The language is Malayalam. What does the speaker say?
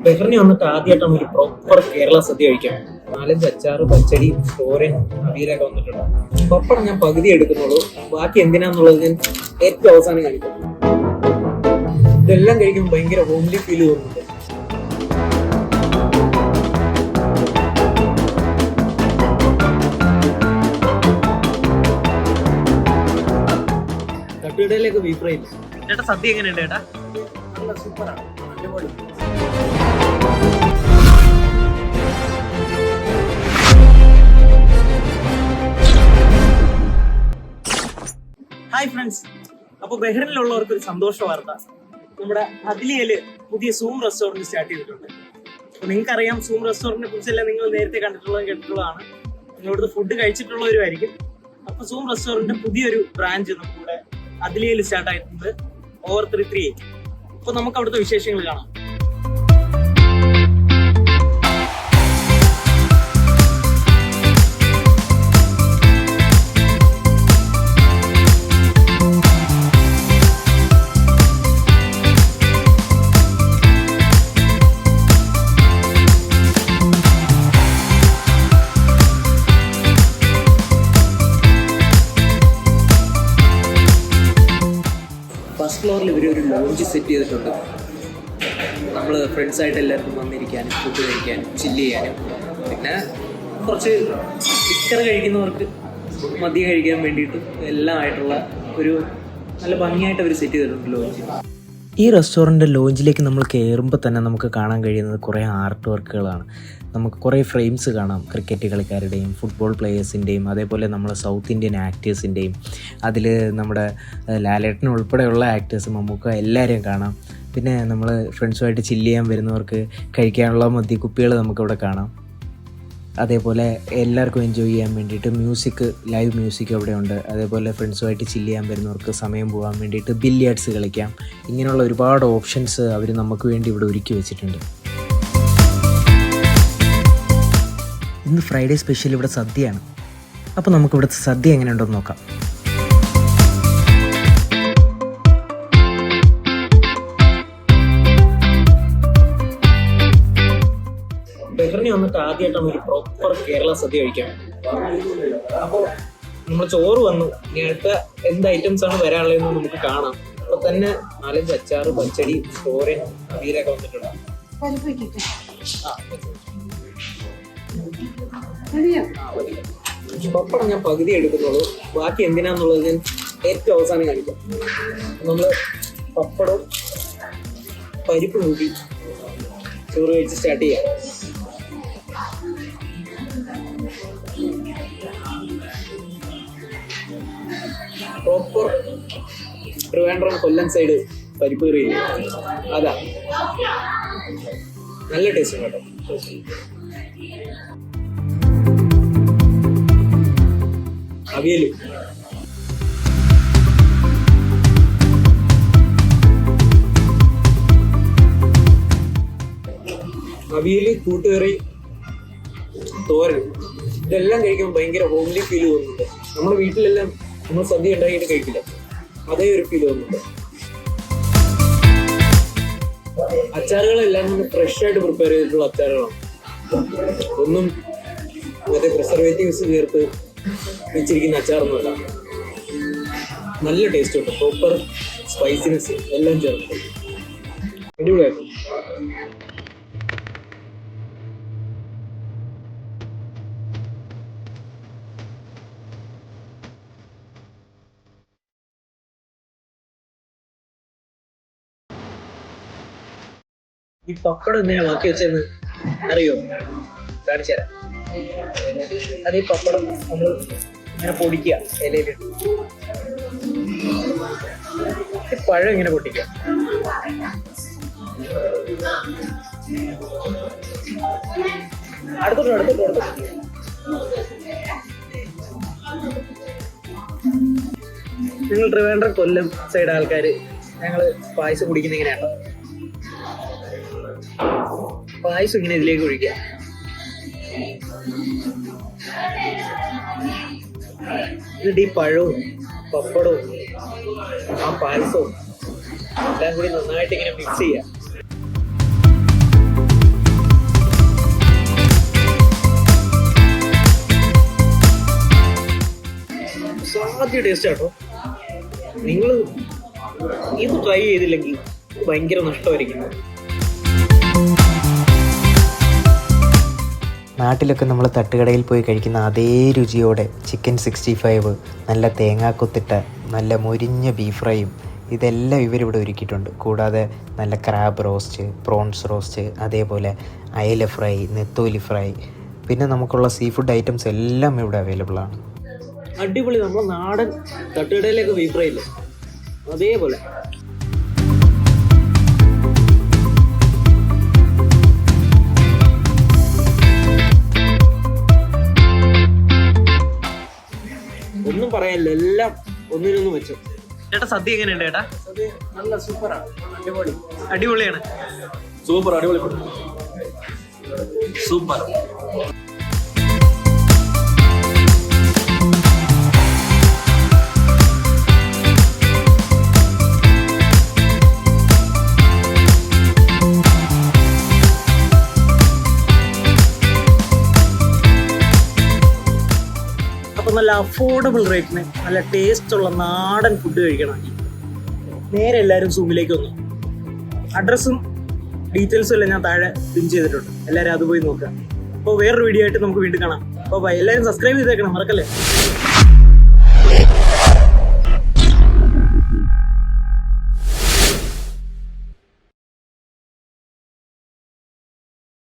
ബഹ്റിനി വന്നിട്ട് ആദ്യമായിട്ടാണ് ഒരു പ്രോപ്പർ കേരള സദ്യ കഴിക്കാം. 4-5 അച്ചാറ്, പച്ചടി, തോരൻ, അവിയലൊക്കെ വന്നിട്ടുണ്ട്. പപ്പടം ഞാൻ പകുതി എടുക്കുന്നുള്ളൂ, ബാക്കി എന്തിനാന്നുള്ളത് ഞാൻ ഏറ്റവും അവസാനം കാണിക്കും. ഇതെല്ലാം കഴിക്കുമ്പോൾ ഭയങ്കര ഹോംലി ഫീൽ തോന്നുന്നുണ്ട്. തട്ടുകടയിലേക്ക് ബീഫ് ഫ്രൈ. ചേട്ടാ സദ്യ എങ്ങനെയുണ്ട് ചേട്ടാ? നല്ല സൂപ്പറാണ്, അടിപൊളി. ഹായ് ഫ്രണ്ട്സ്, അപ്പോൾ ബഹ്റിനിലുള്ളവർക്ക് ഒരു സന്തോഷ വാർത്ത. നമ്മുടെ അദ്ലിയയില് പുതിയ സൂം റെസ്റ്റോറന്റ് സ്റ്റാർട്ട് ചെയ്തിട്ടുണ്ട്. അപ്പോൾ നിങ്ങൾക്കറിയാം, സൂം റെസ്റ്റോറന്റിനെ കുറിച്ചെല്ലാം നിങ്ങൾ നേരത്തെ കണ്ടിട്ടുള്ളതും കേട്ടിട്ടുള്ളതാണ്. നിങ്ങളിവിടുത്തെ ഫുഡ് കഴിച്ചിട്ടുള്ളവരുമായിരിക്കും. അപ്പോൾ സൂം റെസ്റ്റോറന്റിന്റെ പുതിയൊരു ബ്രാഞ്ച് നമ്മുടെ അദ്ലിയയിൽ സ്റ്റാർട്ട് ആയിട്ടുണ്ട്, ഓവർ 338. അപ്പോൾ നമുക്ക് അവിടുത്തെ വിശേഷങ്ങൾ കാണാം. ഫസ്റ്റ് ഫ്ലോറിൽ ഇവരൊരു ലോഞ്ച് സെറ്റ് ചെയ്തിട്ടുണ്ട്. നമ്മൾ ഫ്രണ്ട്സായിട്ട് എല്ലാവർക്കും വന്നിരിക്കാനും ഫുഡ് കഴിക്കാനും ചില്ല് ചെയ്യാനും, പിന്നെ കുറച്ച് ലിക്കർ കഴിക്കുന്നവർക്ക് മദ്യം കഴിക്കാൻ വേണ്ടിയിട്ടും എല്ലാം ആയിട്ടുള്ള ഒരു നല്ല ഭംഗിയായിട്ട് അവർ സെറ്റ് ചെയ്തിട്ടുണ്ട് ലോഞ്ച്. ഈ റെസ്റ്റോറൻറ്റ് ലോഞ്ചിലേക്ക് നമ്മൾ കയറുമ്പോൾ തന്നെ നമുക്ക് കാണാൻ കഴിയുന്നത് കുറേ ആർട്ട് വർക്കുകളാണ്. നമുക്ക് കുറേ ഫ്രെയിംസ് കാണാം, ക്രിക്കറ്റ് കളിക്കാരുടെയും ഫുട്ബോൾ പ്ലേയേഴ്സിൻ്റെയും അതേപോലെ നമ്മളെ സൗത്ത് ഇന്ത്യൻ ആക്ടേഴ്സിൻ്റെയും. അതിൽ നമ്മുടെ ലാലേട്ടൻ ഉൾപ്പെടെയുള്ള ആക്ടേഴ്സ്, മമ്മൂക്ക, എല്ലാവരെയും കാണാം. പിന്നെ നമ്മൾ ഫ്രണ്ട്സുമായിട്ട് ചില്ല് ചെയ്യാൻ വരുന്നവർക്ക് കഴിക്കാനുള്ള മദ്യക്കുപ്പികൾ നമുക്കിവിടെ കാണാം. അതേപോലെ എല്ലാവർക്കും എൻജോയ് ചെയ്യാൻ വേണ്ടിയിട്ട് ലൈവ് മ്യൂസിക് അവിടെ ഉണ്ട്. അതേപോലെ ഫ്രണ്ട്സുമായിട്ട് ചില്ല് ചെയ്യാൻ വരുന്നവർക്ക് സമയം പോകാൻ വേണ്ടിയിട്ട് ബില്ലിയാർഡ്സ് കളിക്കാം. ഇങ്ങനെയുള്ള ഒരുപാട് ഓപ്ഷൻസ് അവർ നമുക്ക് വേണ്ടി ഇവിടെ ഒരുക്കി വെച്ചിട്ടുണ്ട്. ഇന്ന് ഫ്രൈഡേ സ്പെഷ്യൽ ഇവിടെ സദ്യയാണ്. അപ്പോൾ നമുക്ക് ഇവിടുത്തെ സദ്യ എങ്ങനെയുണ്ടെന്ന് നോക്കാം. ബഹ്റിനി വന്നിട്ട് ആദ്യമായിട്ടാണ് ഒരു പ്രോപ്പർ കേരള സദ്യ കഴിക്കാം. അപ്പോൾ നമ്മൾ ചോറ് വന്നു, ഇനി അടുത്ത എന്ത് ഐറ്റംസ് ആണ് വരാനുള്ളതെന്ന് നമുക്ക് കാണാം. അപ്പൊ തന്നെ 4-5 അച്ചാറ്, പച്ചടി, തോരൻ, അവിയലൊക്കെ വന്നിട്ടുണ്ട്. പപ്പടം ഞാൻ പകുതി എടുക്കുന്നുള്ളൂ, ബാക്കി എന്തിനാന്നുള്ളത് ഞാൻ ഏറ്റവും അവസാനം കാണിക്കാം. നമ്മള് പപ്പടവും പരിപ്പ് കൂട്ടി ചോറ് കഴിച്ച് സ്റ്റാർട്ട് ചെയ്യാം. പ്രോപ്പർ ട്രിവാൻഡ്രം കൊല്ലം സൈഡ് പരിപ്പ് കറി അതാ, നല്ല ടേസ്റ്റ് കേട്ടോ. അവിയല്, കൂട്ടുകറി, തോരൻ, ഇതെല്ലാം കഴിക്കുമ്പോൾ ഭയങ്കര ഹോംലി ഫീൽ തോന്നുന്നുണ്ട്. നമ്മുടെ വീട്ടിലെല്ലാം നമ്മൾ സദ്യ ഉണ്ടാക്കിയിട്ട് കഴിക്കില്ല, അതേ ഒരു ഫീൽ തോന്നുന്നുണ്ട്. അച്ചാറുകളെല്ലാം ഫ്രഷ് ആയിട്ട് പ്രിപ്പയർ ചെയ്തിട്ടുള്ള അച്ചാറുകളാണ്. ഒന്നും മറ്റേ പ്രിസർവേറ്റീവ്സ് ചേർത്ത് വെച്ചിരിക്കുന്ന അച്ചാറൊന്നുമല്ല. നല്ല ടേസ്റ്റ് ഉണ്ട്, പ്രോപ്പർ സ്പൈസിനെസ് എല്ലാം ചേർത്ത് അടിപൊളിയായിരുന്നു. ഈ പപ്പടം എന്തിനാ മാറ്റി വെച്ചെന്ന് അറിയോ? കാണിച്ചു തരാം. അത് ഈ പപ്പടം നമ്മൾ ഇങ്ങനെ പൊടിക്കുക, ഇലയിലിട്ട് പഴം ഇങ്ങനെ പൊട്ടിക്കുക. അടുത്തോട്ട് നിങ്ങൾ ട്രിവാൻഡ്രം കൊല്ലം സൈഡ് ആൾക്കാര് ഞങ്ങള് പായസം കുടിക്കുന്ന ഇങ്ങനെയാണോ? പായസം ഇങ്ങനെ ഇതിലേക്ക് ഒഴിക്കുക. എന്നിട്ട് ഈ പഴവും പപ്പടവും ആ പായസവും എല്ലാം കൂടി നന്നായിട്ട് ഇങ്ങനെ മിക്സ് ചെയ്യാം. കിടിലൻ ടേസ്റ്റ് ആട്ടോ. നിങ്ങൾ ഇത് ട്രൈ ചെയ്തില്ലെങ്കിൽ ഭയങ്കര നഷ്ടമായിരിക്കും. നാട്ടിലൊക്കെ നമ്മൾ തട്ടുകടയിൽ പോയി കഴിക്കുന്ന അതേ രുചിയോടെ ചിക്കൻ 65, നല്ല തേങ്ങാക്കൊത്തിട്ട നല്ല മൊരിഞ്ഞ ബീഫ് ഫ്രൈയും ഇതെല്ലാം ഇവരിവിടെ ഒരുക്കിയിട്ടുണ്ട്. കൂടാതെ നല്ല ക്രാബ് റോസ്റ്റ്, പ്രോൺസ് റോസ്റ്റ്, അതേപോലെ അയല ഫ്രൈ, നെത്തോലി ഫ്രൈ, പിന്നെ നമുക്കുള്ള സീ ഫുഡ് ഐറ്റംസ് എല്ലാം ഇവിടെ അവൈലബിൾ ആണ്. അടിപൊളി നമ്മുടെ നാടൻ തട്ടുകടയിലേക്ക് ബീഫ് ഫ്രൈ ഇല്ലേ, അതേപോലെ. ഒന്നും പറയാനില്ല, എല്ലാം ഒന്നിനൊന്നും വെച്ചു. ചേട്ടാ സദ്യ എങ്ങനെയുണ്ട് ചേട്ടാ? സദ്യ നല്ല സൂപ്പറാണ്, അടിപൊളി. അടിപൊളിയാണ്. സൂപ്പർ, അടിപൊളി, സൂപ്പർ. അപ്പം നല്ല അഫോർഡബിൾ റേറ്റിന് നല്ല ടേസ്റ്റുള്ള നാടൻ ഫുഡ് കഴിക്കണമെങ്കിൽ നേരെ എല്ലാവരും സൂമിലേക്ക് വന്നു. അഡ്രസ്സും ഡീറ്റെയിൽസും എല്ലാം ഞാൻ താഴെ പിൻ ചെയ്തിട്ടുണ്ട്, എല്ലാവരും അത് പോയി നോക്കുക. അപ്പോൾ വേറൊരു വീഡിയോ ആയിട്ട് നമുക്ക് വീണ്ടും കാണാം. അപ്പോൾ എല്ലാവരും സബ്സ്ക്രൈബ് ചെയ്തേക്കണം, മറക്കല്ലേ.